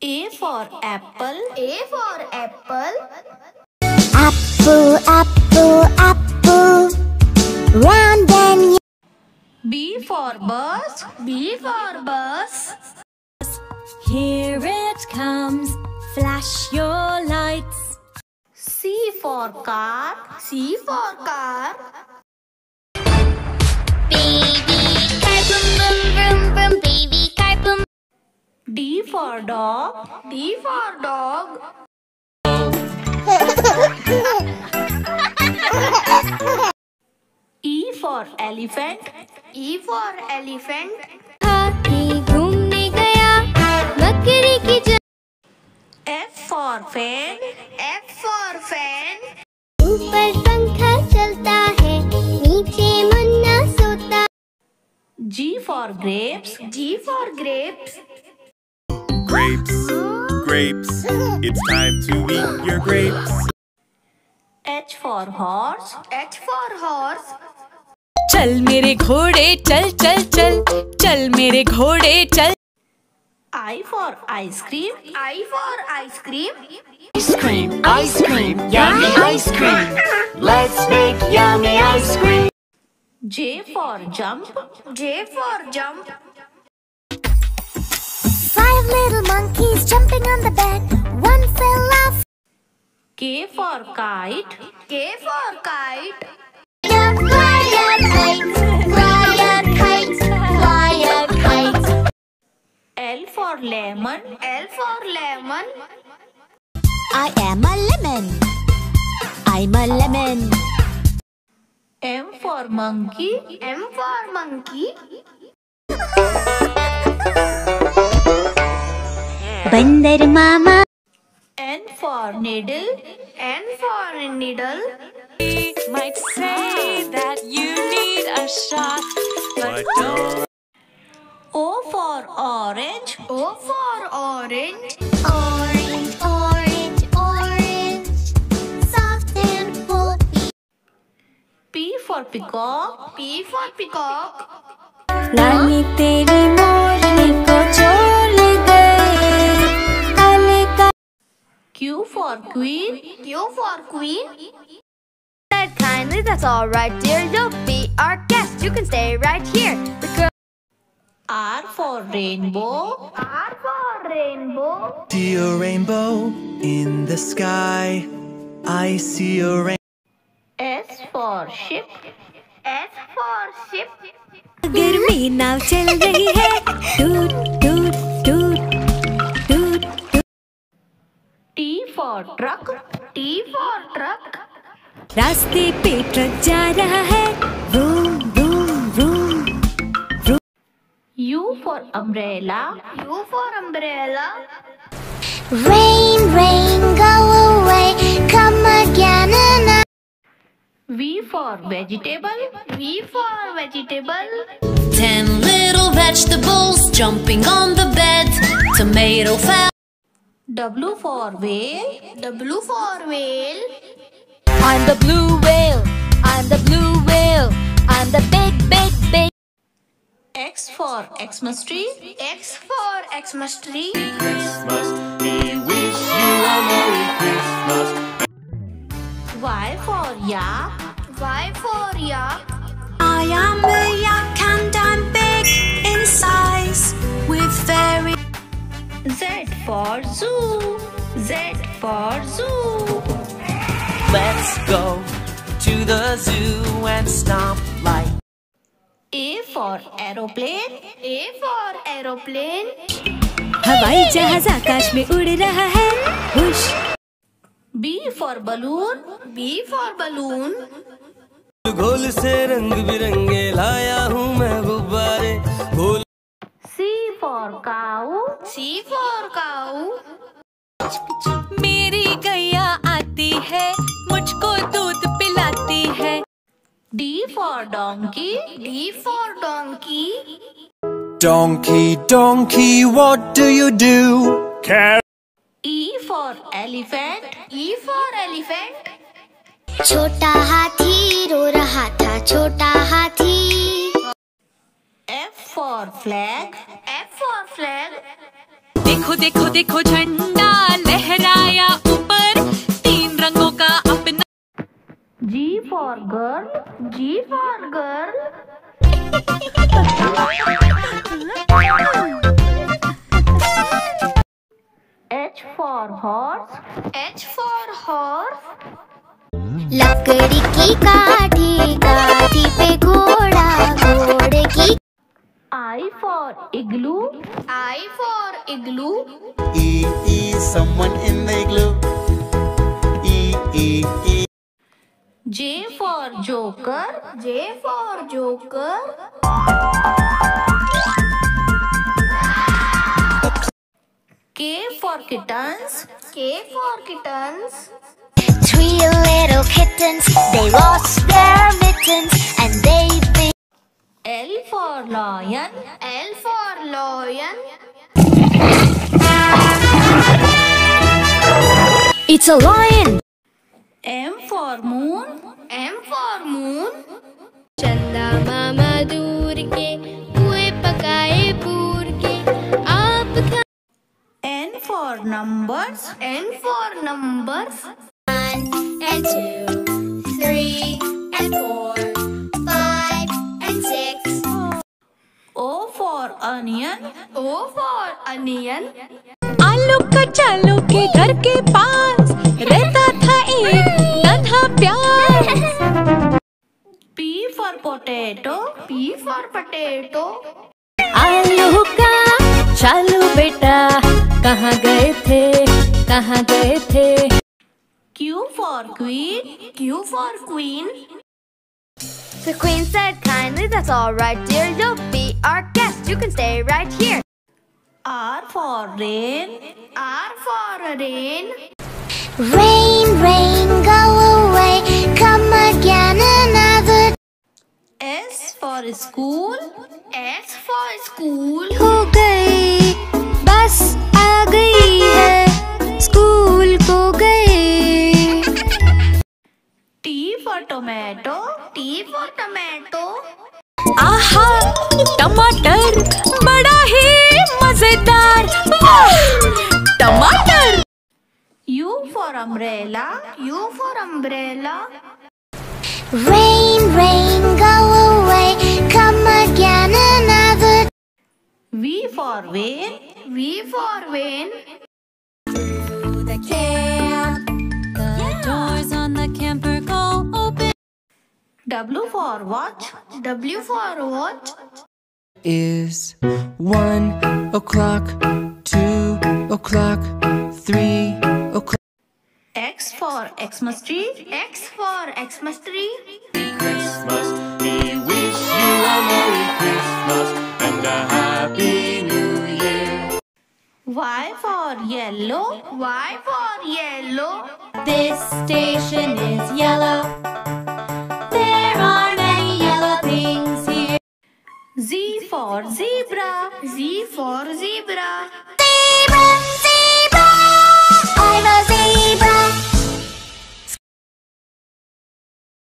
A for apple. A for apple. Apple, apple, apple. Round and B for bus. B for bus. Here it comes, flash your lights. C for car. C for car. baby car, boom, boom, boom, boom, baby car, boom. D for dog. D for dog. E for elephant. E for elephant. हाथी घूमने गया बकरी की जगह. F for fan. F for fan. ऊपर पंखा चलता है नीचे मुन्ना सोता. G for grapes. G for grapes. Grapes, grapes, it's time to eat your grapes. H for horse. H for horse. चल मेरे घोड़े चल चल चल, चल मेरे घोड़े चल. I for ice cream. I for ice cream. Ice cream, yummy ice cream. Let's make yummy ice cream. J for jump. J for jump. 5 little monkeys jumping on the bed. One fell off. K for kite. K for kite. Fly a kite, fly a kite, fly a kite. L for lemon. L for lemon. I am a lemon. I'm a lemon. M for monkey. M for monkey. बंदर मामा. N for needle. N for needle. Might say that you need a shot, but don't. O for orange. O for orange. Orange, orange, orange. Soft and full. P for peacock. P for peacock. लाली तेरी मोरनी को छोड़ गए, काले का. Q for queen. Q for queen. Said kindly, that's all right, dear. You'll be our guest. You can stay right here. The girl. R for rainbow. R for rainbow. See a rainbow in the sky. I see a rainbow. S for ship. S for ship. गर्मी नाव चल रही है, टूट टूट टूट टूट टूट. T for truck. T for truck. रास्ते पे ट्रक जा रहा है, room room room. U for umbrella. U for umbrella. Rain, rain, go away. Come again and again. V for vegetable. V for vegetable. 10 little vegetables jumping on the bed. Tomato fell. W for whale. W for whale. I'm the blue whale. I'm the blue whale. I'm the big, big, big. X for Xmas tree. X for Xmas tree. Christmas, we wish you a Merry Christmas. Y for yak. Y for yak. I am a yak and I'm big in size, with very. Z for zoo. Z for zoo. Let's go to the zoo and stomp like. A for aeroplane. A for aeroplane. हवाई जहाज आकाश में उड़ रहा है, हुश. B for balloon. B for balloon. घोल से रंग बिरंगे लाया हूँ मैं गुब्बारे. घोल. C for cow. C for cow. मेरी गैया आती है, मुझको दूध पिलाती है. D for donkey. D for donkey. Donkey, donkey, what do you do? E for elephant. E for elephant. छोटा हाथी रो रहा था छोटा हाथी. F for flag. F for flag. देखो देखो देखो झंडा लहराया ऊपर, 3 रंगों का अपना। G for girl. G for girl. H for horse. H for horse. लकड़ी की काठी, काठी पे घोड़ा, घोड़े की। I for igloo. I for igloo. E, someone in the igloo. E. J for joker. J for joker. K for kittens. K for kittens. 3 little kittens, they lost their mittens, and they beat. L for lion. L for lion. It's a lion. M for moon. M for moon. चंदा मामा दूर के कुएं पकाए पूर के आप खा। N for numbers. N for numbers. 1 and 2, 3 and 4, 5 and 6. O for onion. O for onion. आलू कचालू के घर के पास रहता था एक नन्हा प्यार। P for potato. P for potato. आलू का चालू बेटा कहाँ गए थे, कहाँ गए थे। Q for queen. Q for queen. The queen said kindly, that's all right, dear. You'll be our guest. You can stay right here. R for rain. R for rain. Rain, rain, go away, come again another. S for school. S for school. हो गई, बस आ गई है, school को गए। T for tomato. T for tomato. आहा टमाटर बड़ा ही मजेदार, वाह टमाटर। U for umbrella. U for umbrella. Rain, rain, go away, come again another. V for van. V for van. The camp, the doors on the camper go open. W for watch. W for watch. Is 1 o'clock, 2 o'clock, 3 o'clock. X for Xmas tree. X for Xmas tree. Christmas, we wish you a Merry Christmas and a Happy New Year. Y for yellow. Y for yellow. This station is yellow. There are many yellow things here. Z for zebra. Z for zebra. Zebra,